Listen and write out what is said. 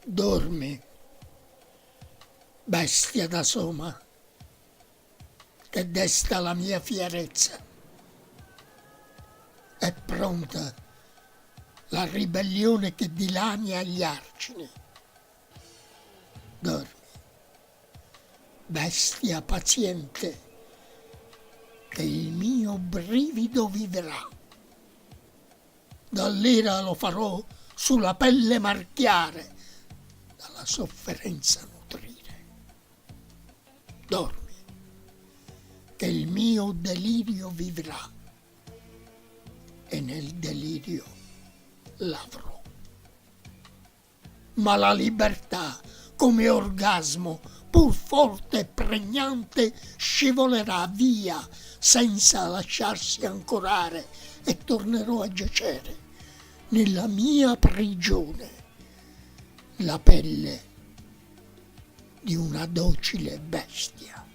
Dormi, bestia da soma, che desta la mia fierezza. È pronta la ribellione che dilania gli argini. Dormi, bestia paziente, che il mio brivido vivrà. Dall'ira lo farò sulla pelle marchiare, dalla sofferenza nutrire. Dormi, che il mio delirio vivrà e nel delirio l'avrò. Ma la libertà, come orgasmo, pur forte e pregnante, scivolerà via senza lasciarsi ancorare e tornerò a giacere nella mia prigione, la pelle di una docile bestia.